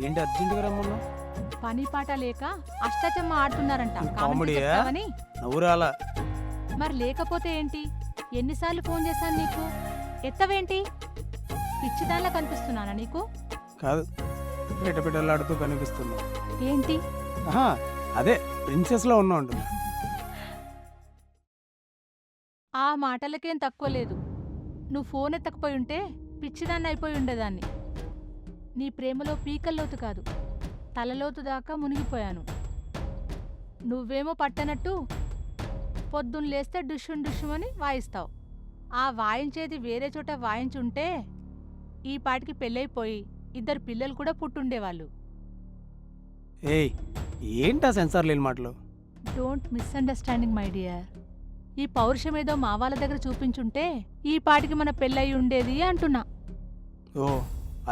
ఏంటి అర్జెంటుగా రమ్మన్నా? పని పాట లేక అష్టాచమ్మ ఆడుతున్నారంట. ఇది కామెంట్ కామెడీయా? చెప్తావని? నవ్వురాలా? మరి లేకపోతే ఏంటి? ఎన్నిసార్లు ఫోన్ చేశాను నీకు? ఎత్తవేంటి? పిచ్చిదానిలా కనిపిస్తున్నానా నీకు? కాదు, పిటపిటలాడుతూ కనిపిస్తుంది. ఏంటి? ఆహా, అదే ప్రిన్సెస్లో ఉన్నా ఉంటుంది. ఆ మాటలకేం తక్కువ లేదు. నువ్వు ఫోన్ ఎత్తకపోయి ఉంటే పిచ్చిదాన్ని అయిపోయి ఉండేదాన్ని. నీ ప్రేమలో పీకల్లోతు కాదు, తలలోతు దాకా మునిగిపోయాను. నువ్వేమో పట్టనట్టు పొద్దున్న లేస్తే డుష్షుం డుష్షుమని వాయిస్తావు. ఆ వాయించేది వేరే చోట వాయించుంటే ఈ పాటికి పెళ్ళైపోయి 2 పిల్లలు కూడా పుట్టుండేవాళ్ళు. ఏయ్, ఏంటా సెన్సార్ లేని మాటలు? Don't misunderstanding my dear. ఈ పౌరుషం ఏదో మా వాళ్ళ దగ్గర చూపించుంటే ఈ పాటికి మన పెళ్ళయి ఉండేది అంటున్నా. ఓ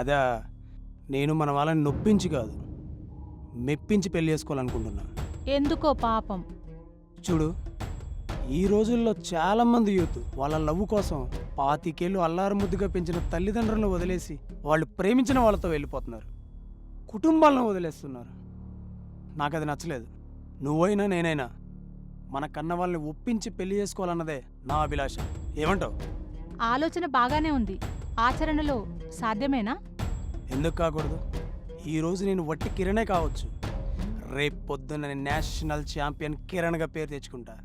అదా, నేను మన వాళ్ళని నొప్పించి కాదు, మెప్పించి పెళ్లి చేసుకోవాలనుకుంటున్నా. ఎందుకో పాపం. చూడు, ఈ రోజుల్లో చాలామంది యూత్ వాళ్ళ లవ్ కోసం 25 ఏళ్ళు అల్లారు ముద్దుగా పెంచిన తల్లిదండ్రులను వదిలేసి వాళ్ళు ప్రేమించిన వాళ్ళతో వెళ్ళిపోతున్నారు, కుటుంబాలను వదిలేస్తున్నారు. నాకు అది నచ్చలేదు. నువ్వైనా నేనైనా మన కన్న వాళ్ళని ఒప్పించి పెళ్లి చేసుకోవాలన్నదే నా అభిలాష. ఏమంటావు? ఆలోచన బాగానే ఉంది, ఆచరణలో సాధ్యమేనా? ఎందుకు కాకూడదు? ఈరోజు నేను వట్టి కిరణే కావచ్చు, రేపు పొద్దున్న నేను నేషనల్ ఛాంపియన్ కిరణ్గా పేరు తెచ్చుకుంటా.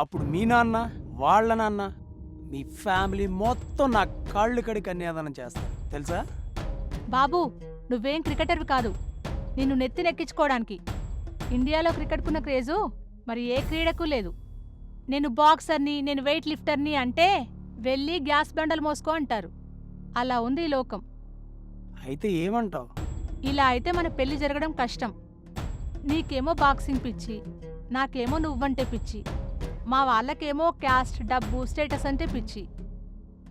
అప్పుడు మీ నాన్న, వాళ్ళ నాన్న, మీ ఫ్యామిలీ మొత్తం నా కాళ్ళు కడి కన్యాదానం చేస్తారు, తెలుసా? బాబూ, నువ్వేం క్రికెటర్వి కాదు నిన్ను నెత్తినెక్కించుకోవడానికి. ఇండియాలో క్రికెట్కున్న క్రేజు మరి ఏ క్రీడకు లేదు. నేను బాక్సర్ని, నేను వెయిట్ లిఫ్టర్ని అంటే వెళ్ళి గ్యాస్ బండలు మోసుకో అంటారు. అలా ఉంది ఈ లోకం. అయితే ఏమంటావు? ఇలా అయితే మన పెళ్లి జరగడం కష్టం. నీకేమో బాక్సింగ్ పిచ్చి, నాకేమో నువ్వంటే పిచ్చి, మా వాళ్ళకేమో క్యాస్ట్, డబ్బు, స్టేటస్ అంటే పిచ్చి.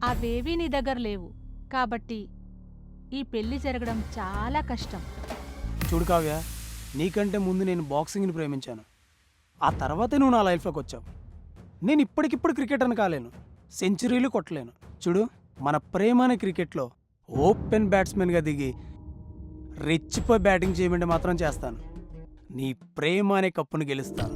అవేవీ నీ దగ్గర లేవు. కాబట్టి ఈ పెళ్లి జరగడం చాలా కష్టం. చూడు కావ్య, నీకంటే ముందు నేను బాక్సింగ్ని ప్రేమించాను, ఆ తర్వాతే నువ్వు నా లైఫ్లోకి వచ్చావు. నేను ఇప్పటికిప్పుడు క్రికెటర్ని కాలేను, సెంచరీలు కొట్టలేను. చూడు, మన ప్రేమ అనే క్రికెట్లో ఓపెన్ బ్యాట్స్మెన్గా దిగి రెచ్చిపోయి బ్యాటింగ్ చేయమంటే మాత్రం చేస్తాను. నీ ప్రేమ అనే కప్పును గెలుస్తాను.